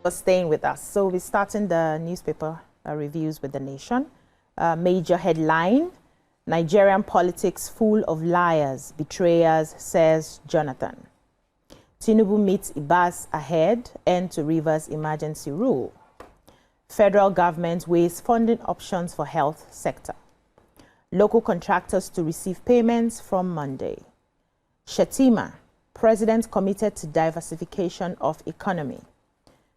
for staying with us. So we're starting the newspaper reviews with The Nation. Major headline, Nigerian politics full of liars, betrayers, says Jonathan. Tinubu meets Ibas ahead, end to Rivers emergency rule. Federal government weighs funding options for health sector. Local contractors to receive payments from Monday. Shetima, president committed to diversification of economy.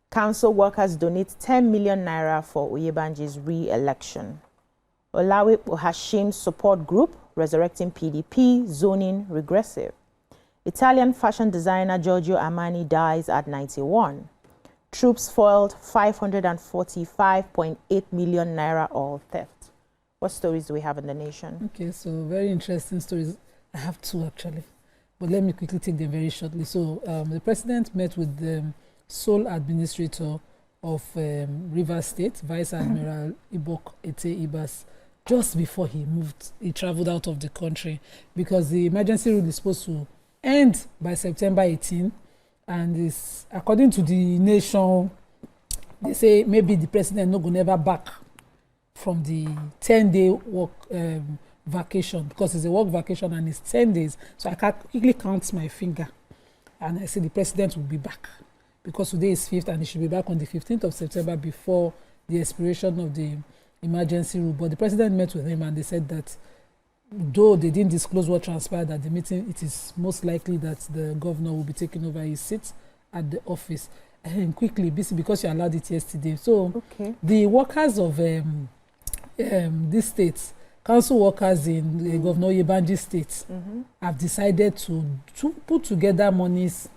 Council workers donate 10 million naira for Oyebanji's re-election. Olawe Hashim's support group resurrecting PDP, zoning regressive. Italian fashion designer Giorgio Armani dies at 91. Troops foiled 545.8 million naira all theft. What stories do we have in The Nation? Okay, so very interesting stories. I have two actually, but let me quickly take them very shortly. So the president met with the sole administrator of Rivers State, Vice Admiral Ibok Ete Ibas, just before he traveled out of the country, because the emergency rule is supposed to end by September 18, and is, according to The Nation, they say maybe the president no go never back from the 10-day work vacation, because it's a work vacation and it's 10 days. So I can quickly count my finger, and I say the president will be back, because today is 5th and he should be back on the 15th of September before the expiration of the emergency rule. But the president met with him and they said that though they didn't disclose what transpired at the meeting, it is most likely that the governor will be taking over his seat at the office. And quickly, because you allowed it yesterday. So the workers of these states, council workers in Governor Oyebanji State, have decided to put together monies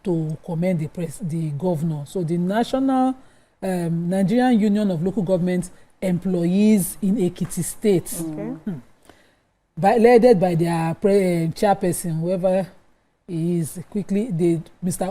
to commend the governor. So the National Nigerian Union of Local Government Employees in Ekiti State, led by their chairperson, whoever he is, Mr.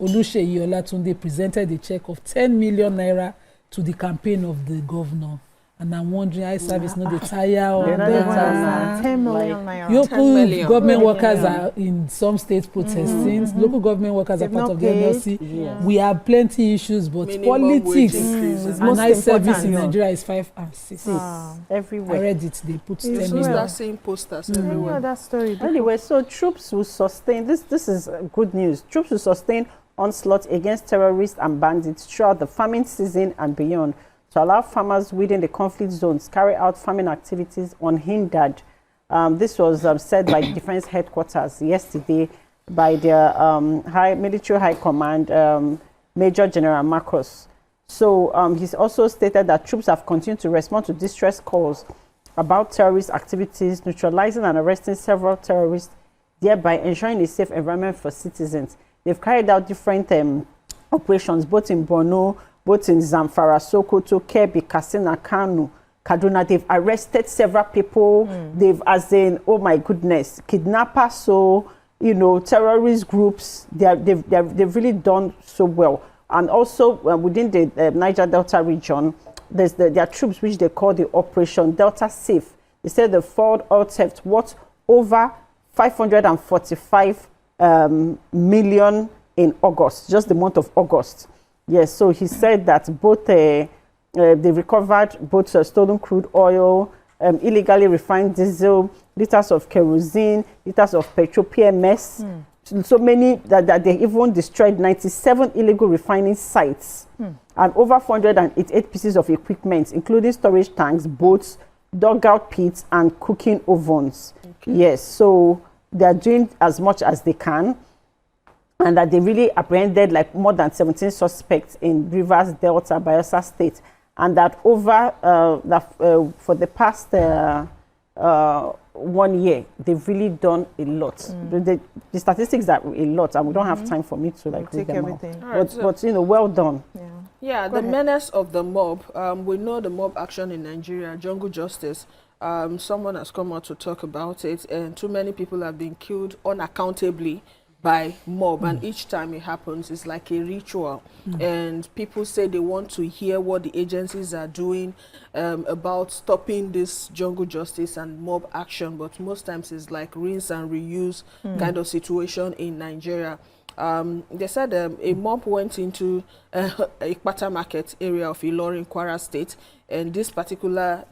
Oluseyi Olatunde presented a check of 10 million naira to the campaign of the governor. And I'm wondering, I service no the tire or 10 million naira. Local government workers are in some states protesting. Local government workers are part of the NLC. Yes. We have plenty issues, but politics and high service in Nigeria is 5 and 6. Everywhere. I read it. They put 10 million. Start seeing posters everywhere. That story. Anyway, so troops will sustain this. This is good news. Troops will sustain onslaught against terrorists and bandits throughout the farming season and beyond, to allow farmers within the conflict zones carry out farming activities unhindered. This was said by the Defense Headquarters yesterday by their military high command, Major General Marcos. So he's also stated that troops have continued to respond to distress calls about terrorist activities, neutralizing and arresting several terrorists, thereby ensuring a safe environment for citizens. They've carried out different operations, both in Borno, both in Zamfara, Sokoto, Kebbi, Katsina, Kano, Kaduna. They've arrested several people. They've, as in, oh my goodness, kidnappers, so, you know, terrorist groups. They've really done so well. And also within the Niger Delta region, there are troops which they call the Operation Delta Safe. They said the foiled oil theft worth over 545 million in August, just the month of August. Yes, so he said that both they recovered both stolen crude oil, illegally refined diesel, liters of kerosene, liters of petrol, PMS. So many that they even destroyed 97 illegal refining sites and over 488 pieces of equipment, including storage tanks, boats, dugout pits, and cooking ovens. Yes, so they are doing as much as they can. And that they really apprehended like more than 17 suspects in Rivers, Delta, Bayelsa State, and that over for the past 1 year, they've really done a lot. The statistics are a lot, and we don't have time for me to like read them all. Right, but you know, well done. Yeah, the menace of the mob. We know the mob action in Nigeria, jungle justice. Someone has come out to talk about it, and too many people have been killed unaccountably by mob, and each time it happens, it's like a ritual. And people say they want to hear what the agencies are doing about stopping this jungle justice and mob action, but most times it's like rinse and reuse kind of situation in Nigeria. They said a mob went into Ikpata market area of Ilorin, Kwara State, and this particular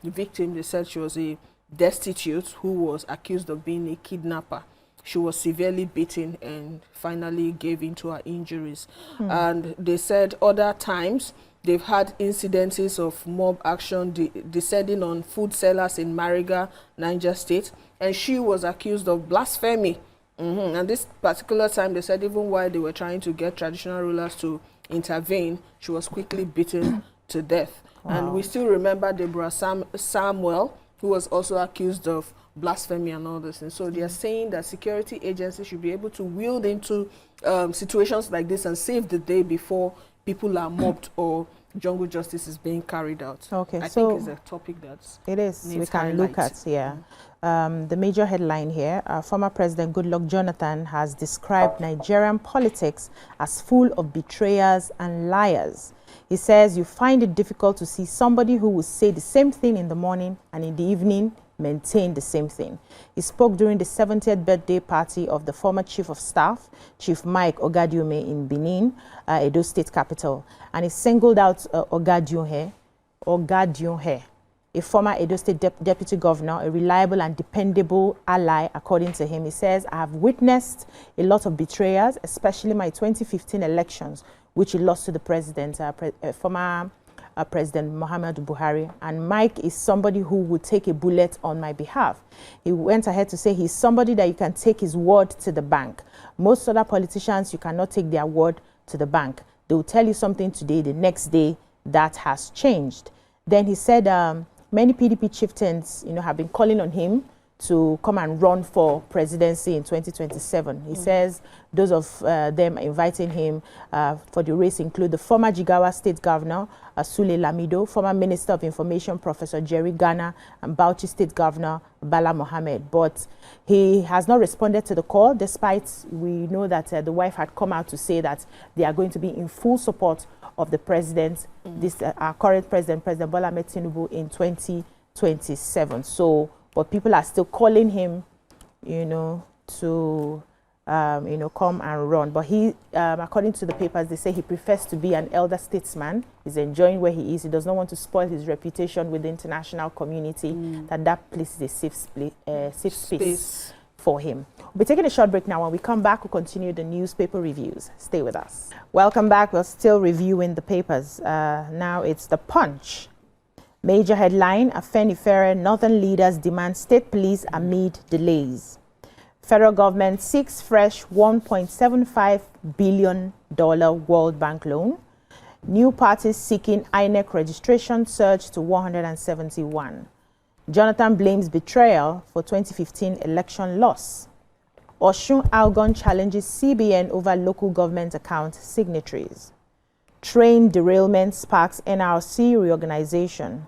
victim, they said she was a destitute who was accused of being a kidnapper. She was severely beaten and finally gave in to her injuries. And they said other times they've had incidences of mob action descending on food sellers in Mariga, Niger State, and she was accused of blasphemy. And this particular time, they said even while they were trying to get traditional rulers to intervene, she was quickly beaten to death. Wow. And we still remember Deborah Samuel, who was also accused of blasphemy and all this. And so they are saying that security agencies should be able to wield into situations like this and save the day before people are mobbed or jungle justice is being carried out. Okay, I think it's a topic that's we can look at, the major headline here, former President Goodluck Jonathan has described Nigerian politics as full of betrayers and liars. He says you find it difficult to see somebody who will say the same thing in the morning and in the evening maintain the same thing. He spoke during the 70th birthday party of the former Chief of Staff, Chief Mike Ogiadomhe in Benin, Edo State capital, and he singled out Ogiadomhe, a former Edo State Deputy Governor, a reliable and dependable ally, according to him. He says, I have witnessed a lot of betrayers, especially my 2015 elections, which he lost to the president, former President Muhammadu Buhari, and Mike is somebody who would take a bullet on my behalf. He went ahead to say he's somebody that you can take his word to the bank. Most other politicians, you cannot take their word to the bank. They will tell you something today, the next day that has changed. Then he said many PDP chieftains, have been calling on him to come and run for presidency in 2027. He says those of them inviting him for the race include the former Jigawa State Governor, Sule Lamido, former Minister of Information, Professor Jerry Ghana, and Bauchi State Governor, Bala Mohammed. But he has not responded to the call, despite we know that the wife had come out to say that they are going to be in full support of the president, our current president, President Bola Ahmed Tinubu, in 2027. So, but people are still calling him, to, come and run. But he, according to the papers, they say he prefers to be an elder statesman. He's enjoying where he is. He does not want to spoil his reputation with the international community, that place is a safe space for him. We'll be taking a short break now. When we come back, we'll continue the newspaper reviews. Stay with us. Welcome back. We're still reviewing the papers. Now it's the Punch. Major headline, Afenifere Northern leaders demand state police amid delays. Federal government seeks fresh $1.75 billion World Bank loan. New parties seeking INEC registration surge to 171. Jonathan blames betrayal for 2015 election loss. Osun challenges CBN over local government account signatories. Train derailment sparks NRC reorganization.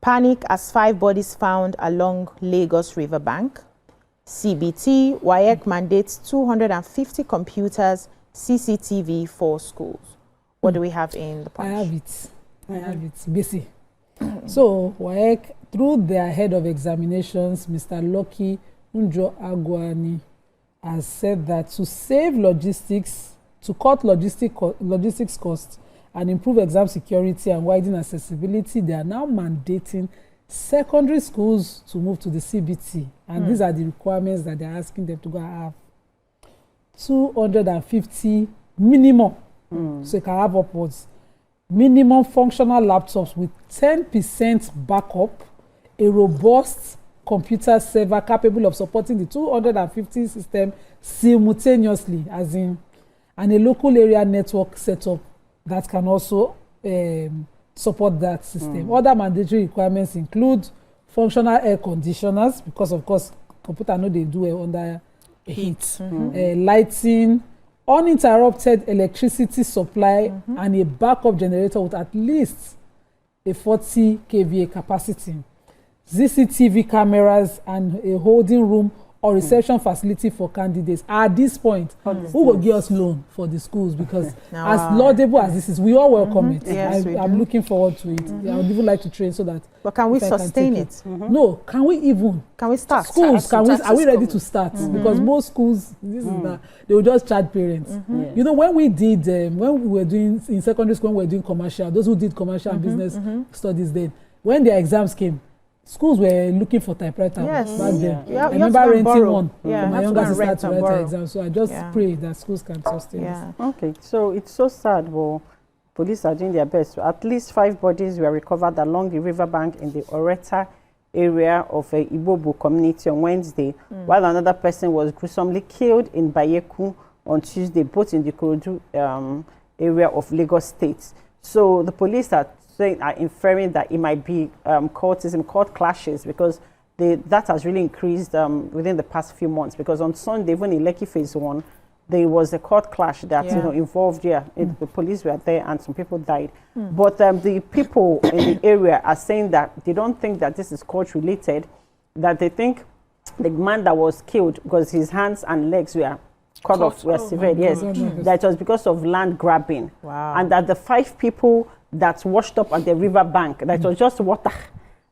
Panic as 5 bodies found along Lagos riverbank. CBT, WAEC mandates 250 computers, CCTV for schools. What do we have in the Punch? I have it, busy. So, WAEC, through their head of examinations, Mr. Lucky Igbinedion, has said that to save logistics, to cut logistics costs, and improve exam security and widen accessibility, they are now mandating secondary schools to move to the CBT. And these are the requirements that they're asking them to go and have. 250 minimum, so you can have upwards. Minimum functional laptops with 10% backup, a robust computer server capable of supporting the 250 system simultaneously, as in, and a local area network setup that can also support that system. Other mandatory requirements include functional air conditioners, because of course computer know they do under heat, lighting, uninterrupted electricity supply, and a backup generator with at least a 40 kVA capacity, CCTV cameras, and a holding room or reception facility for candidates. At this point, who will give us loan for the schools? Because as laudable as this is, we all welcome it. Yes, I'm looking forward to it. I would even like to train so that. But can we sustain it? No, can we even? Can we start? Schools, are we ready to start? Because most schools, this is that they will just charge parents. You know, when we did, when we were doing in secondary school, when we were doing commercial, those who did commercial and business studies then, when their exams came, schools were looking for typewriter back then. I remember renting one for my younger sister to write her exam. So I just pray that schools can sustain this. Okay, so it's so sad, but police are doing their best. So at least 5 bodies were recovered along the riverbank in the Oreta area of a Ibobo community on Wednesday, while another person was gruesomely killed in Bayeku on Tuesday, both in the Ikorodu area of Lagos State. So the police are inferring that it might be court clashes, because that has really increased within the past few months. Because on Sunday, even in Lekki Phase 1, there was a court clash that involved the police were there and some people died. But the people in the area are saying that they don't think that this is court related, that they think the man that was killed, because his hands and legs were cut off, were severed, that was because of land grabbing. And that the 5 people that washed up at the river bank, that was just water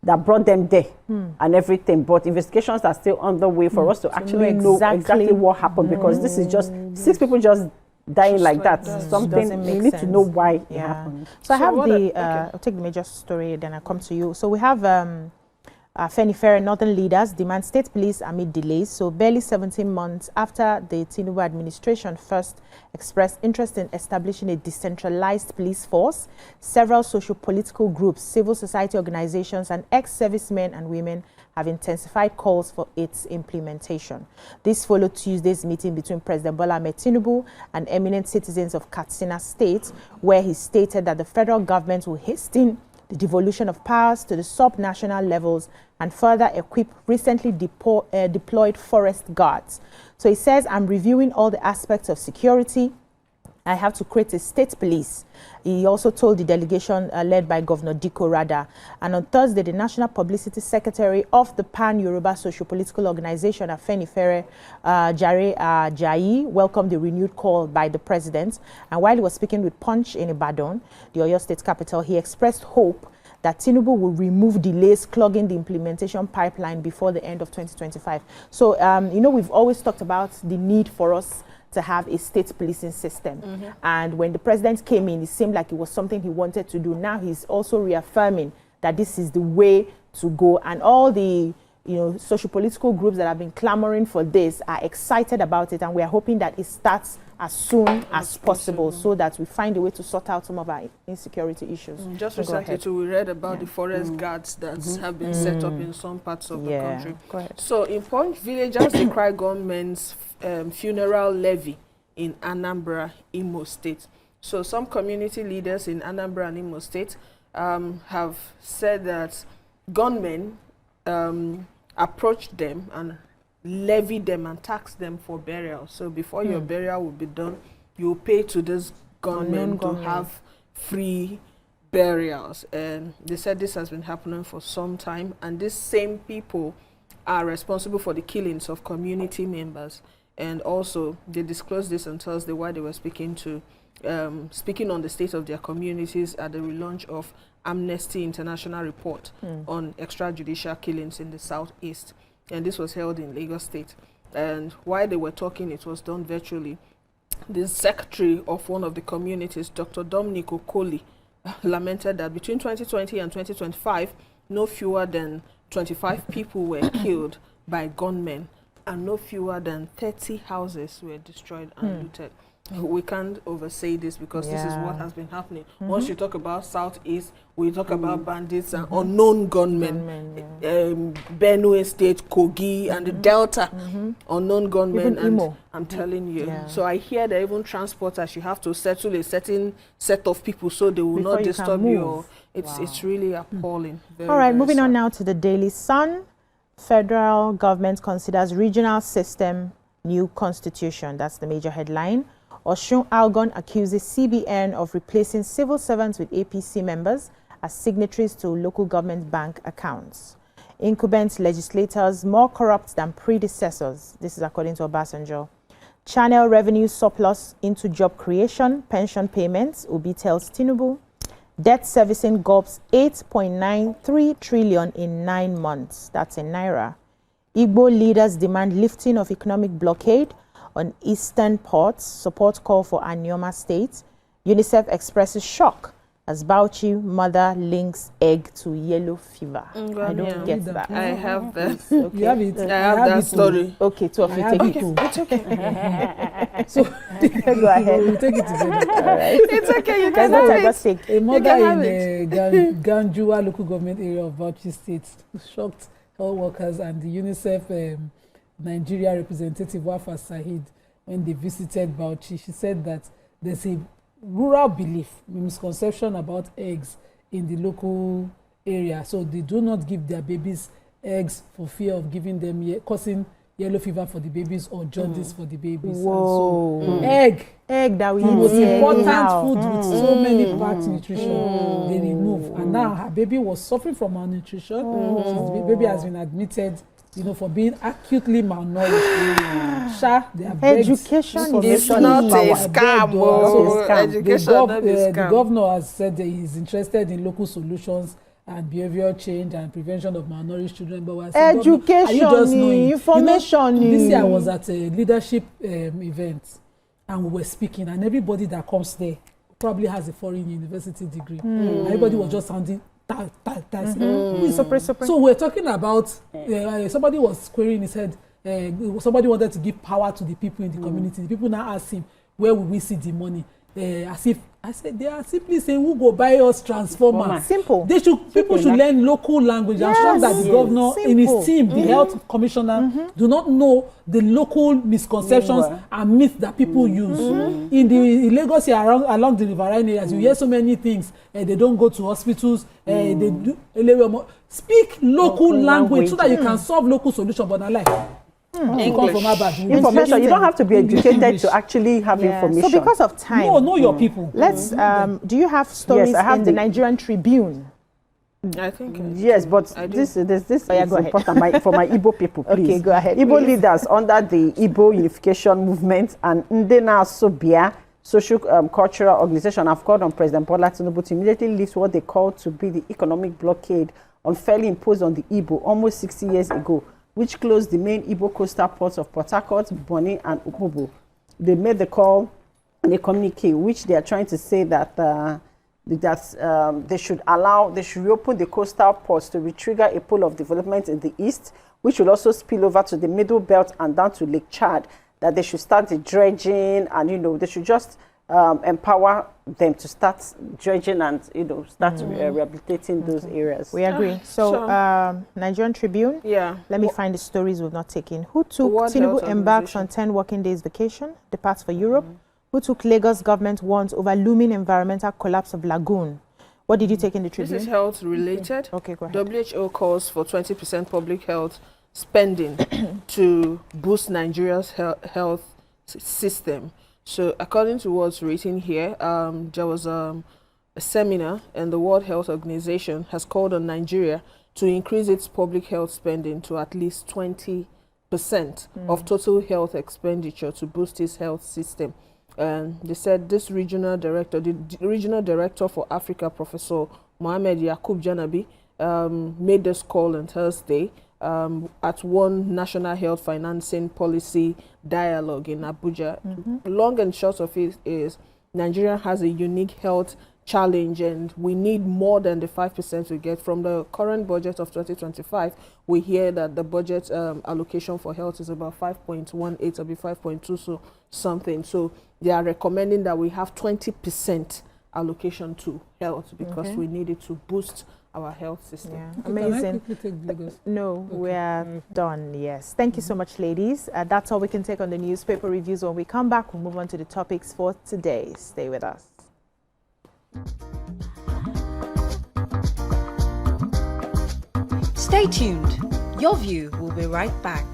that brought them there and everything. But investigations are still underway for us to actually know exactly what happened, because this is just 6 people just dying like that. Something we need to know why it happened. So I have I'll take the major story, then I'll come to you. So we have Afenifere Northern leaders demand state police amid delays. So barely 17 months after the Tinubu administration first expressed interest in establishing a decentralized police force, several socio-political groups, civil society organizations, and ex-servicemen and women have intensified calls for its implementation. This followed Tuesday's meeting between President Bola Ahmed Tinubu and eminent citizens of Katsina State, where he stated that the federal government will hasten the devolution of powers to the sub-national levels and further equip recently deployed forest guards. So he says, I'm reviewing all the aspects of security. I have to create a state police. He also told the delegation led by Governor Diko Rada. And on Thursday, the National Publicity Secretary of the Pan-Yoruba Socio-Political Organization, Afenifere, Jare Ajayi, welcomed the renewed call by the president. And while he was speaking with Punch in Ibadan, the Oyo State capital, he expressed hope that Tinubu will remove delays clogging the implementation pipeline before the end of 2025. So, you know, we've always talked about the need for us to have a state policing system. And when the president came in, it seemed like it was something he wanted to do. Now he's also reaffirming that this is the way to go. And all the socio-political groups that have been clamoring for this are excited about it. And we are hoping that it starts as soon as possible so that we find a way to sort out some of our insecurity issues. Just recently too, we read about the forest guards that have been set up in some parts of the country. So in Punch, villagers decry government's funeral levy in Anambra, Imo State. So some community leaders in Anambra and Imo State have said that gunmen approached them and levy them and tax them for burial. So before your burial will be done, you pay to this gunmen to have free burials. And they said this has been happening for some time, and these same people are responsible for the killings of community members. And also they disclosed this on Thursday while they were speaking on the state of their communities at the relaunch of Amnesty International report on extrajudicial killings in the southeast. And this was held in Lagos State. And while they were talking, it was done virtually. The secretary of one of the communities, Dr. Dominic Okoli, lamented that between 2020 and 2025, no fewer than 25 people were killed by gunmen, and no fewer than 30 houses were destroyed and looted. We can't oversay this because this is what has been happening. Once you talk about Southeast, we talk about bandits and unknown gunmen. Benue State, Kogi, and the Delta, unknown gunmen. And I'm telling you. So I hear that even transporters, you have to settle a certain set of people so they will not disturb you. It's really appalling. All right, moving on now to the Daily Sun. Federal government considers regional system new constitution. That's the major headline. Oshiomhole accuses CBN of replacing civil servants with APC members as signatories to local government bank accounts. Incumbent legislators more corrupt than predecessors. This is according to Obasanjo. Channel revenue surplus into job creation, pension payments, Obi tells Tinubu. Debt servicing gulps 8.93 trillion in 9 months. That's in Naira. Igbo leaders demand lifting of economic blockade on eastern ports. Support call for Anioma State. UNICEF expresses shock as Bauchi mother links egg to yellow fever. I don't get that. I have that. Okay. You have it. I have that story. Okay, two of you take it. It's okay. So Go ahead. we'll take it together. All right. It's okay. You can That's have just it. take. A mother have in Ganjua local government area of Bauchi State shocked health workers and the UNICEF Nigeria representative Wafa Sahid when they visited Bauchi. She said that there's a rural belief, misconception about eggs in the local area. So they do not give their babies eggs for fear of giving them causing yellow fever for the babies or jaundice for the babies. Whoa. And so egg that we the most eat important anyhow. food with so many packed nutrition they remove, and now her baby was suffering from malnutrition. The baby has been admitted, for being acutely malnourished. They have Education is is not a power. scam. So Education not a the scam. governor has said that he's interested in local solutions and behavioral change and prevention of malnourished children. But we're saying, Education, are you just knowing? information. This year I was at a leadership event and we were speaking, and everybody that comes there probably has a foreign university degree. And everybody was just sounding So we're talking about somebody was querying his head. Somebody wanted to give power to the people in the community. The people now asked him, where will we see the money? As if I said, they are simply saying, who go buy us transformer? Simple. People should learn local language. I'm sure that the governor in his team, the health commissioner, do not know the local misconceptions and myths that people use. In Lagos here, along the riverine areas, you hear so many things. They don't go to hospitals. They do speak local language so that you can solve local solutions. But not like information. You don't have to be educated to actually have information. So because of time, know your people. Let's. Do you have stories Yes, I have in the Nigerian Tribune? I think. Yes, but this is important for my Igbo people, please. Okay, go ahead. Igbo please. leaders under the Igbo Unification Movement and Ndena Sobia social cultural organization have called on President Bola Tinubu to immediately lift what they call to be the economic blockade unfairly imposed on the Igbo almost 60 years ago, which closed the main Igbo coastal ports of Port Harcourt, Bonny, and Okungbowa. They made the call in a communique, which they are trying to say that they should reopen the coastal ports to retrigger a pool of development in the east, which will also spill over to the Middle Belt and down to Lake Chad. That they should start the dredging, and they should just empower them to start dredging and start rehabilitating those areas. We agree. So, Nigerian Tribune. Yeah. Let me find the stories we've not taken. Who took World Tinubu Health embarks on 10 working days vacation, departs for Europe? Who took Lagos government warns over looming environmental collapse of lagoon? What did you take in the Tribune? This is health related. Okay, go ahead. WHO calls for 20% public health spending to boost Nigeria's health system. So according to what's written here, there was a seminar, and the World Health Organization has called on Nigeria to increase its public health spending to at least 20% of total health expenditure to boost its health system. And they said this regional director, the regional director for Africa, Professor Mohamed Yakub Janabi, made this call on Thursday at one national health financing policy dialogue in Abuja. Long and short of it is Nigeria has a unique health challenge, and we need more than the 5% we get from the current budget of 2025. We hear that the budget allocation for health is about 5.18 or be 5.2 so something. So they are recommending that we have 20% allocation to health because we need it to boost our health system. Yeah. Okay, Amazing. can I quickly take Lagos? No, we're done. Yes. Thank you so much, ladies. That's all we can take on the newspaper reviews. When we come back, we'll move on to the topics for today. Stay with us. Stay tuned. Your View will be right back.